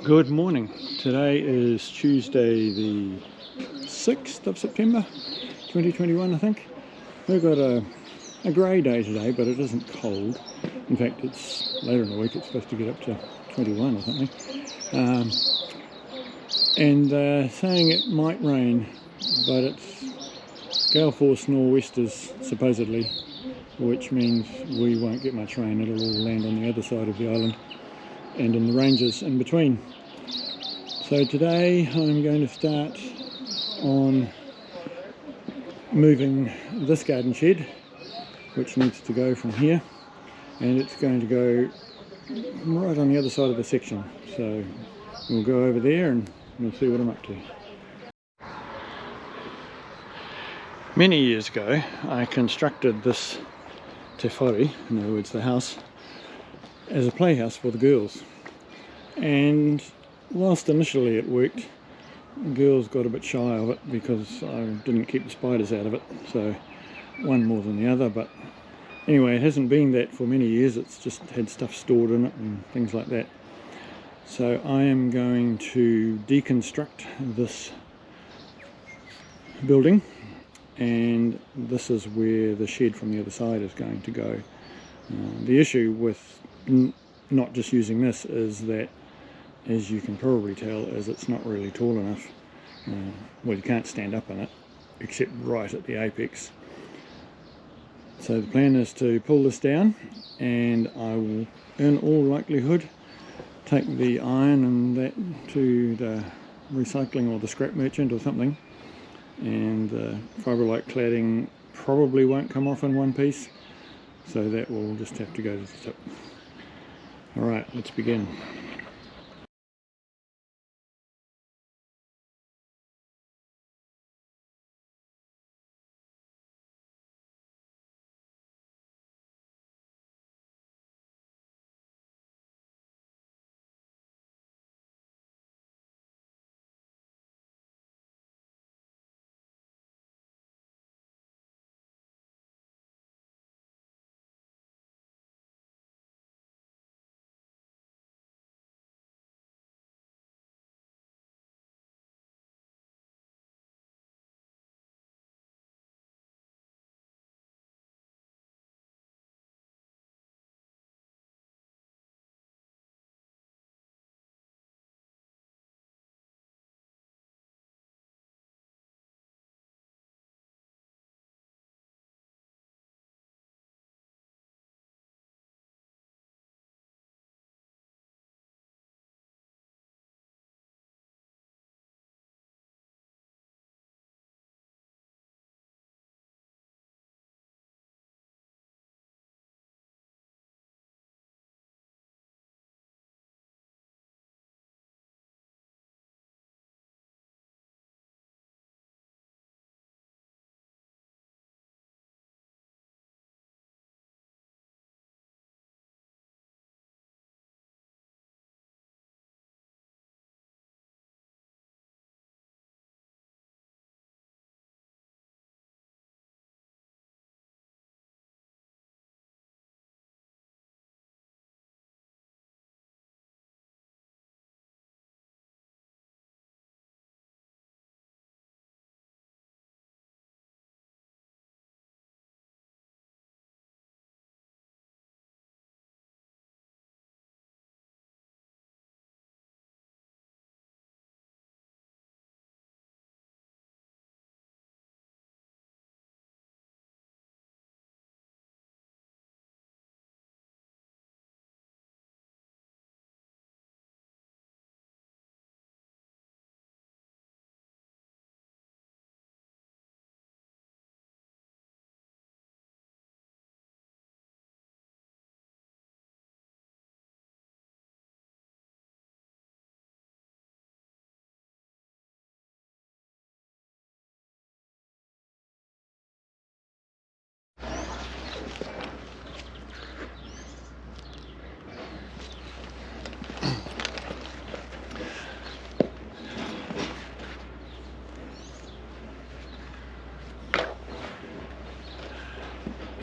Good morning. Today is Tuesday the 6th of September 2021, I think. We've got a grey day today, but it isn't cold. In fact, it's later in the week, it's supposed to get up to 21 or something. And saying it might rain, but it's gale force nor'westers supposedly, which means we won't get much rain. It'll all land on the other side of the island and in the ranges in between. So today I'm going to start on moving this garden shed, which needs to go from here, and it's going to go right on the other side of the section. So we'll go over there and we'll see what I'm up to. Many years ago I constructed this te whare, in other words the house, as a playhouse for the girls, and whilst initially it worked, the girls got a bit shy of it because I didn't keep the spiders out of it, so one more than the other. But anyway, it hasn't been that for many years. It's just had stuff stored in it and things like that. So I am going to deconstruct this building, and this is where the shed from the other side is going to go. The issue with not just using this is that, as you can probably tell, is it's not really tall enough. Well, you can't stand up in it except right at the apex. So the plan is to pull this down, and I will in all likelihood take the iron and that to the recycling or the scrap merchant or something, and the fibrolite cladding probably won't come off in one piece, so that will just have to go to the tip. Alright, let's begin.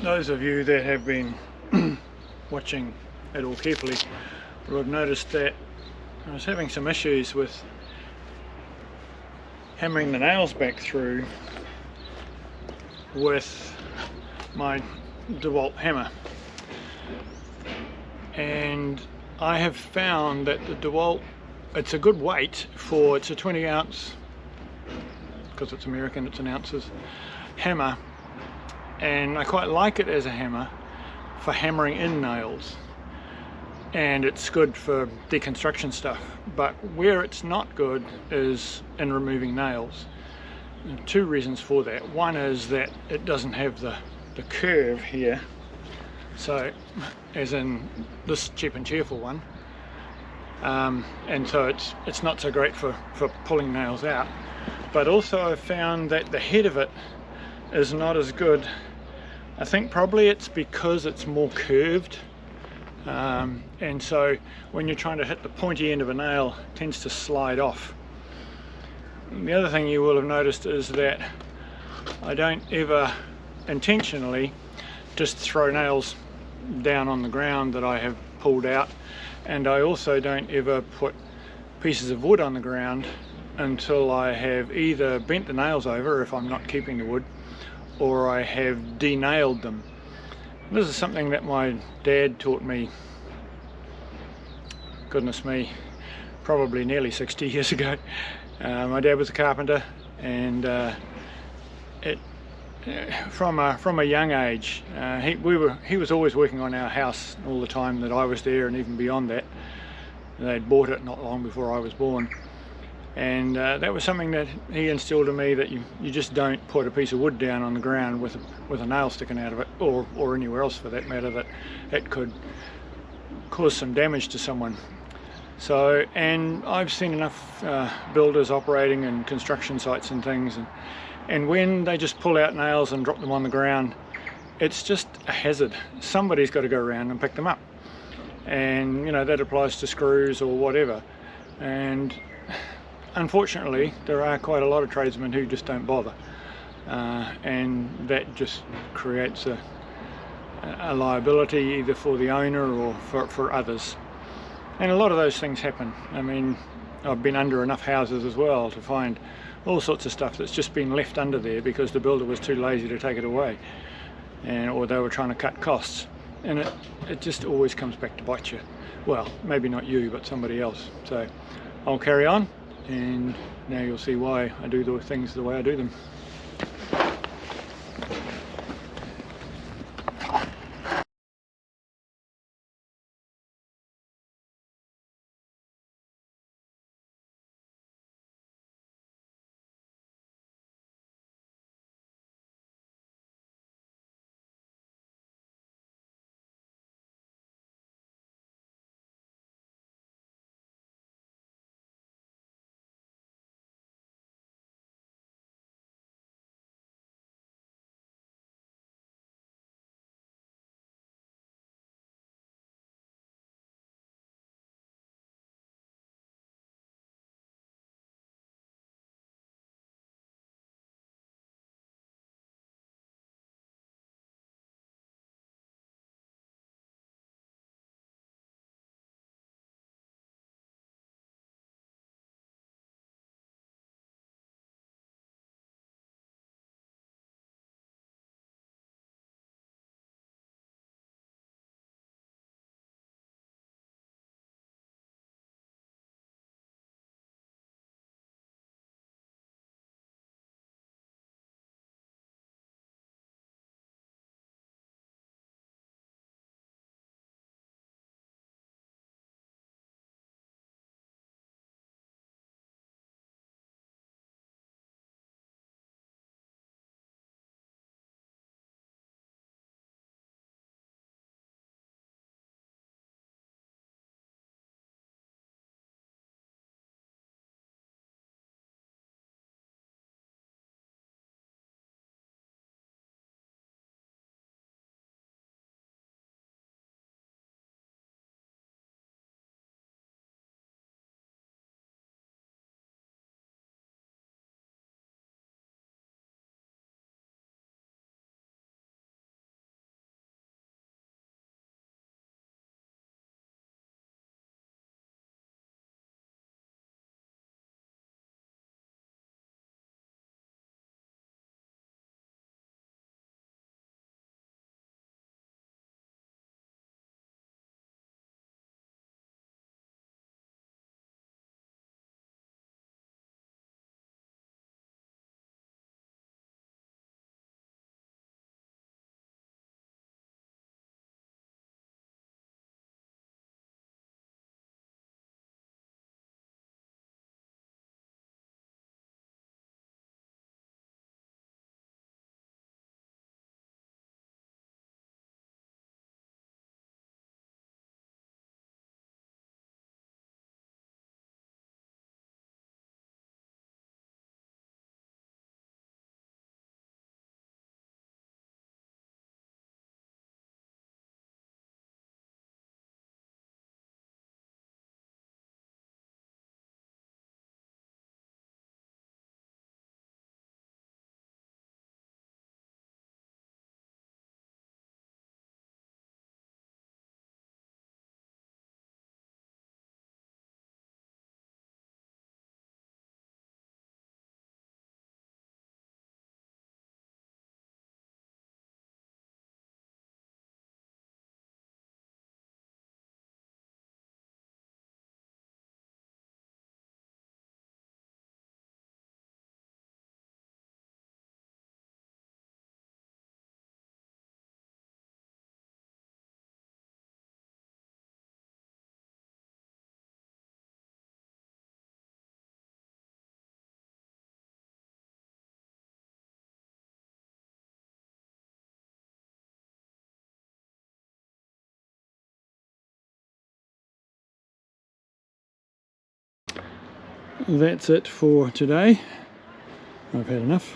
Those of you that have been watching it all carefully, but I've noticed that I was having some issues with hammering the nails back through with my DeWalt hammer, and I have found that the DeWalt, it's a good weight for, it's a 20 ounce, because it's American it's in ounces, hammer, and I quite like it as a hammer for hammering in nails, and it's good for deconstruction stuff. But where it's not good is in removing nails. And two reasons for that. One is that it doesn't have the curve here, so as in this Cheap and Cheerful one, and so it's not so great for pulling nails out. But also I've found that the head of it is not as good. I think probably it's because it's more curved, and so when you're trying to hit the pointy end of a nail, it tends to slide off. And the other thing you will have noticed is that I don't ever intentionally just throw nails down on the ground that I have pulled out, and I also don't ever put pieces of wood on the ground until I have either bent the nails over if I'm not keeping the wood, or I have de-nailed them. This is something that my dad taught me, goodness me, probably nearly 60 years ago. My dad was a carpenter, and from a young age, he was always working on our house all the time that I was there, and even beyond that. They'd bought it not long before I was born, and that was something that he instilled in me, that you just don't put a piece of wood down on the ground with a nail sticking out of it, or anywhere else for that matter, that it could cause some damage to someone. So, and I've seen enough builders operating in construction sites and things, and when they just pull out nails and drop them on the ground, it's just a hazard. Somebody's got to go around and pick them up, and that applies to screws or whatever. And unfortunately there are quite a lot of tradesmen who just don't bother, and that just creates a liability either for the owner or for others. And a lot of those things happen. I mean, I've been under enough houses as well to find all sorts of stuff that's just been left under there because the builder was too lazy to take it away, or they were trying to cut costs, and it just always comes back to bite you. Well, maybe not you, but somebody else. So I'll carry on, and now you'll see why I do the things the way I do them. that's it for today. I've had enough.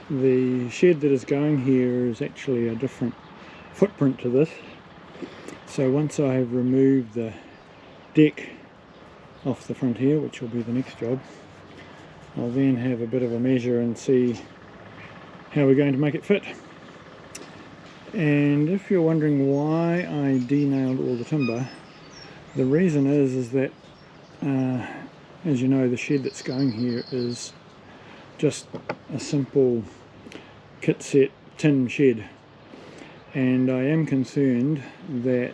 The shed that is going here is actually a different footprint to this. So once I have removed the deck off the front here, which will be the next job, I'll then have a bit of a measure and see how we're going to make it fit. And if you're wondering why I de-nailed all the timber, the reason is that as you know, the shed that's going here is just a simple kit set tin shed, and I am concerned that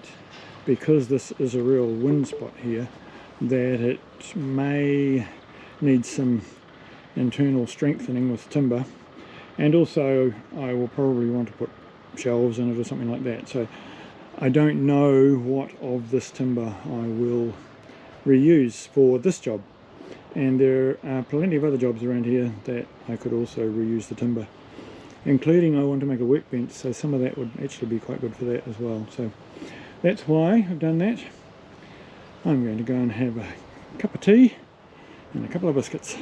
because this is a real wind spot here, that it may need some internal strengthening with timber, and also I will probably want to put shelves in it or something like that. So I don't know what of this timber I will reuse for this job, and there are plenty of other jobs around here that I could also reuse the timber, including I want to make a workbench, so some of that would actually be quite good for that as well. So that's why I've done that. I'm going to go and have a cup of tea and a couple of biscuits.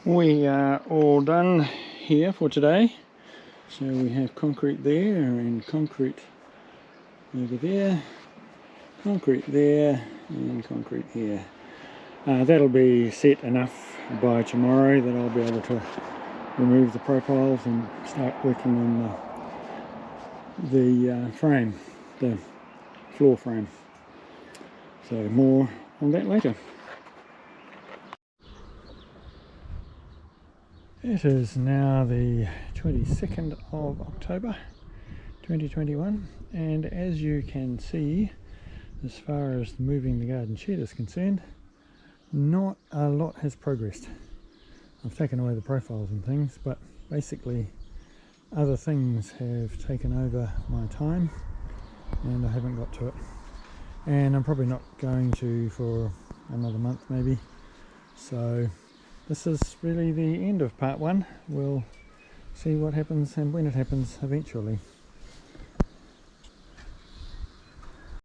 We are all done here for today. So we have concrete there and concrete over there, concrete there and concrete here. That'll be set enough by tomorrow that I'll be able to remove the profiles and start working on the frame, the floor frame. So more on that later. It is now the 22nd of October 2021, and as you can see, as far as moving the garden shed is concerned, not a lot has progressed. I've taken away the profiles and things, but basically other things have taken over my time and I haven't got to it, and I'm probably not going to for another month maybe. So this is really the end of part one. We'll see what happens and when it happens eventually.